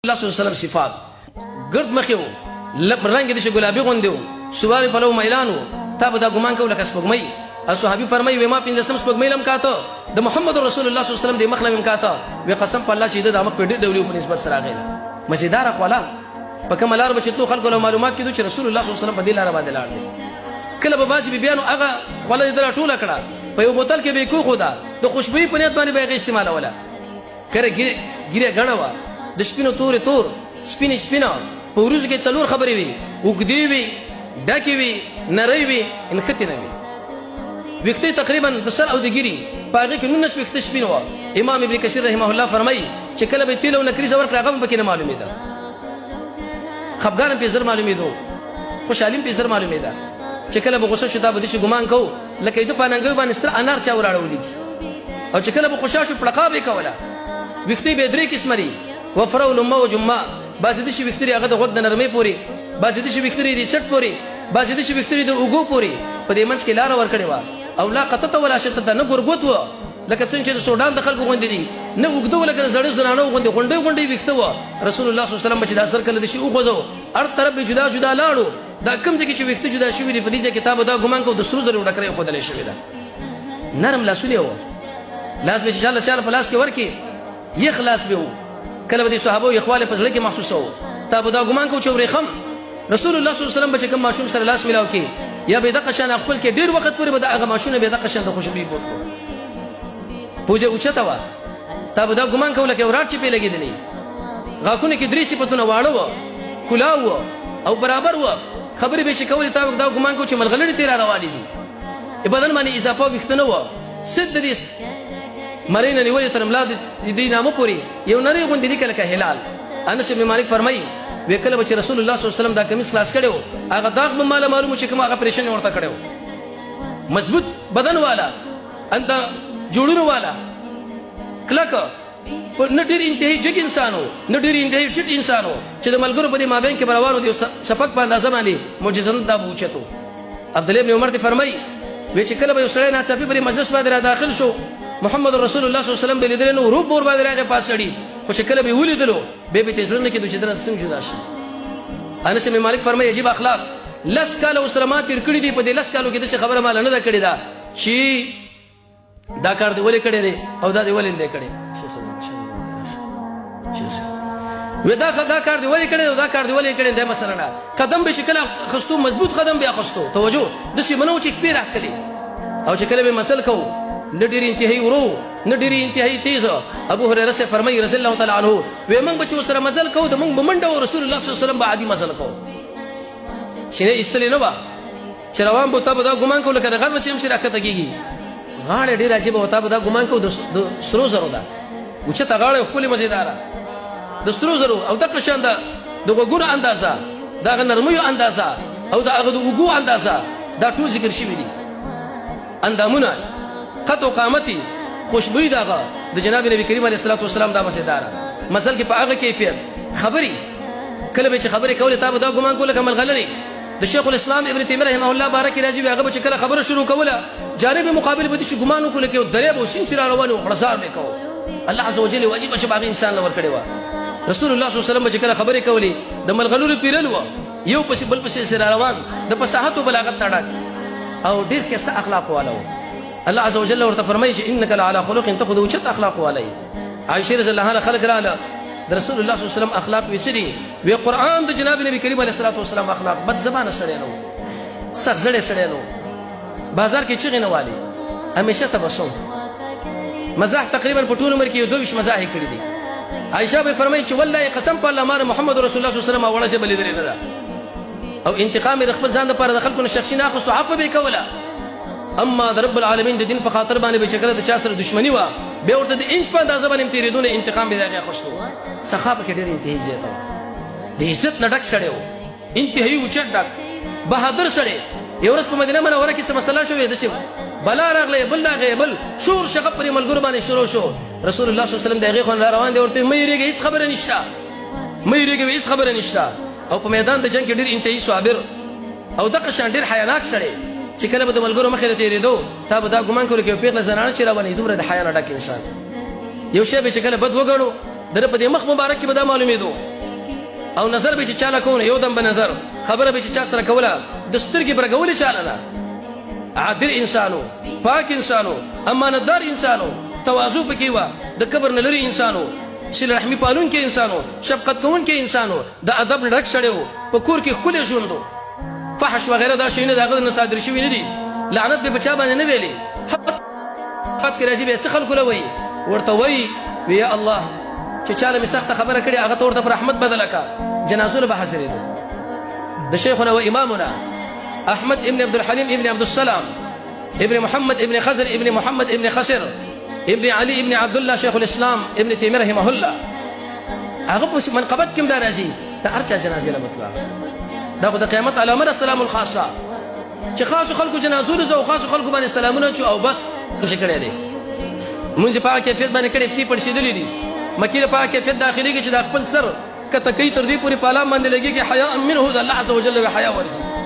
الله صلی الله علیه وسلم صفات ګرد مخیو رنگ دې ګلابي غوندیو سواری په لو میلانو تا به دا ګمان کول کس پګمې صحابي فرمایي و ما پین لسم پګمې لم کاته د محمد رسول الله صلی الله علیه وسلم د مخلم کاته و قسم په الله چې د مخ په ډېر ډولې په نسبت سره غیله مزیدار خپل په کوم لار بچ تو خلکو له معلومات کیدو چې رسول الله صلی الله علیه وسلم په دې لار باندې لاړ دي کله به باسي بیانو هغه خپل دې ټوله کړه په یو بوتل کې به کو خدا د خوشبوئی په نیت باندې به استعمال ولا کړه ګیره غړوا د سپینو تور سپینې سپینا په ورځ کې څلور خبرې وي وګدی وي ډکې وي نری وي انختی نه وي وخته تقریبا د سر او د ګيري پاګه کې 19 وخته سپین و امام ابن کثیر رحمه الله فرمایي چې کله به تیلو نکري زور کړه هغه پکې نه معلومه ده خفګان په زر معلومه ده خوشالیم په زر معلومه ده چې کله به غوسه شته به دې ګمان کو لکه دې پاننګ باندې ستر انار چا وراړولې او چې کله به خوشاله پړقابې کوله وخته به درې قسمري وفرول موج ما بعض دې شي وکتري هغه د غوږ د نرمۍ پوري بعض دې شي وکتري د چټ پوري بعض دې شي وکتري د اوګو پوري په دې منځ کې لار ور کړی و او لا قطته ولا شته نه ګورګوت و لکه څنګه چې د سودان د خلکو غوندې دي نه وګدو لکه زړې زنانو غوندې غونډې وکته و رسول الله صلی الله علیه وسلم چې د اثر کله د شي اوغوزو هر طرف جدا جدا لاړو دا کم ځکه چې وکته جدا شوی دی په دې کتاب دا ګمان کو د سرو زرو ډکرې خو دلې شوی دا نرم لاسونه و لاس به چې الله په لاس کې ورکی یې خلاص به و کله به صحابه او اخوال په ځل کې محسوسو تا به دا ګمان کو چې ورېخم رسول الله صلی الله علیه وسلم بچ کوم ماشوم سره لاس ملاو کې یا به د قشان خپل کې ډیر وخت پورې به دا هغه ماشوم به د قشان د خوشبو بوتلو پوجا اوچتا وا تا به دا ګمان کول کې ورات چې په لګیدلې غاکونه کې درې صفاتونه واړو کلاو او برابر و خبرې به چې کول تا دا ګمان کو چې ملغلړې تیر روانې دي بدن باندې اضافه وختنه و سد دې مرین نیولې تر ملاد دې نامو پوری یو نری غوندې لیکل کې هلال انس بن مالک فرمایي وکله چې رسول الله صلی الله علیه وسلم دا کمیس خلاص کړو هغه داغ به مال معلوم چې کوم هغه پریشن ورته کړو مضبوط بدن والا انت جوړونو والا کلک په نډیر انتهایی جګ انسانو نډیر انتهایی ټټ انسانو چې د ملګرو په دې مابین کې بروانو دي سپک په اندازه باندې معجزه دا بوچتو عبد الله ابن عمر ته فرمایي چې کله به یو سړی ناڅاپي په مجلس باندې را داخل شو محمد رسول الله صلی الله علیه وسلم بلیدل نو روپ ور باندې راغی پاسړي خو شکل به ولیدلو به تجربه کې د چدر سم جدا شي انس بن مالک فرمایي عجیب اخلاق لس کال اسلامات تیر کړی دی په دې لس کالو کې د خبره مال نه دا کړی دا چې دا کار دی ولې کړی دی او دا دی ولې نه کړی ودا خدا کار دی ولې کړی او دا کار دی ولې کړی دا مسله نه قدم به شکل خستو مضبوط قدم به خستو توجه د شي منو چې کبیر اخلي او چې کله به مسل کو نډيري انتهایی ورو نډيري انتهایی تیز ابو هريره سے فرمایي رضی الله تعالی عنہ و موږ بچو سره مزل کو د موږ بمنډه رسول الله صلی الله علیه وسلم بعدي مزل کو شنه استلی نو با چروان بو تا بدا ګمان کو لکه غر مچ هم شي راکته کیږي غاړه ډیر عجیب وتا بدا ګمان کو د سرو زرو دا وچه تا غاړه خپل مزیدار د سرو زرو او د قشان د وګونو اندازا دا نرمي اندازا او د هغه د وګو اندازا دا ټول ذکر شوی دي اندامونه قط قامتي خوشبوئی داغه د جناب نبی کریم علیه الصلاه والسلام دا مسیدار مثل کې په هغه کیفیت خبري کله به چې خبري کوله تاسو دا ګمان کوله کمل غلري د شیخ الاسلام ابن تیمیه رحمه الله بارک راځي هغه چې کله خبره شروع کوله جانب مقابل به شي ګمان کوله کې درې به سین چر روانو خلاصار به کو الله عز وجل واجب شباب انسان لور کړي وا رسول الله صلی الله علیه وسلم چې کله خبري کوله د ملغلور پیرلو یو پس بل پس سره روان د فصاحت او بلاغت تاړه او ډیر کې اخلاق والو الله عز وجل ورته فرمایي چې انك لعلى خلق تاخذ وجت اخلاق علي عائشه رضی الله عنها خلق رااله رسول الله صلی الله علیه وسلم اخلاق وسري و قران د جناب نبی کریم علیه الصلاه والسلام اخلاق بد زبانه سره نو سخت زړه سره نو بازار کې چغې نه والی همیشه تبسم مزاح تقریبا په ټول عمر کې یو دوه مزاح کړی دي عائشه به فرمایي چې والله قسم په الله مار محمد رسول الله صلی الله علیه وسلم اوله شی بلیدل نه او انتقام خپل ځان لپاره د خلکو نه شخصي نه خو عفو به کوله اما د رب العالمین د دین په خاطر باندې به چکله د چا سره دښمنی و به ورته د انچ په اندازه باندې تیریدونه انتقام به دغه خوشتو صحابه کې ډېر انتهایی زیاته د عزت نډک سړیو انتهایی اوچت ډک بهادر سړی یو ورځ په مدینه منوره کې څه مسله شوې د چې بلا راغله بل راغله بل شور شغب پر ملګرو باندې شروع شو رسول الله صلی الله علیه وسلم دغه خون روان دی ورته مې ریګه هیڅ خبره نشته مې ریګه هیڅ خبره نشته او په میدان د جنگ کې ډېر انتهایی صابر او دغه شان ډېر حیاناک سړی چې کله به د ملګرو مخې ته تیریدو تا به دا ګمان کوله کې پیغله زنانه چې روانې دومره د حیا نه ډک انسان یو شی به چې کله بد وګڼو در په دې مخ مبارک کې به دا معلومېدو او نظر به چې چاله کوونه یو دم به نظر خبره به چې چا سره کوله د سترګې برګولې چاله نه عادل انسانو پاک انسانو امانتدار انسانو تواضع پکې وه د کبر نه لرې انسانو صله رحمي پالونکی انسانو شفقت کوونکی انسانو د ادب نه ډک سړی و په کور کې ښکلی ژوند و فحش وغیره دا شیونه د هغه نه صادر شوي نه دي لعنت به په چا باندې نه ویلې حقیقت کې راځي بیا څه خلکو له وایي ورته وایي وی یا الله چې چاله مې سخته خبره کړې هغه ته ورته په رحمت بدله کړه جنازو له به حاضرېدو د شیخنا و امامنا احمد ابن عبد الحليم ابن عبد السلام ابن محمد ابن خزر ابن محمد ابن خسر ابن علي ابن عبد الله شيخ الاسلام ابن تيميه رحمه الله هغه په منقبت کې دا راځي دا ارچا جنازې له مطلب دا خو د قیامت علامه السلام الخاصه چې خاصو خلکو جنازو له او خاصو خلکو باندې سلامونه چو او بس چې کړی دی مونږ په کیفیت باندې کړي پتی پړسېدلې دي مکیله په کیفیت داخلي کې چې د خپل سر کته کوي تر دې پورې پالا باندې لګي کې حیا منه د الله عز وجل حیا ورسي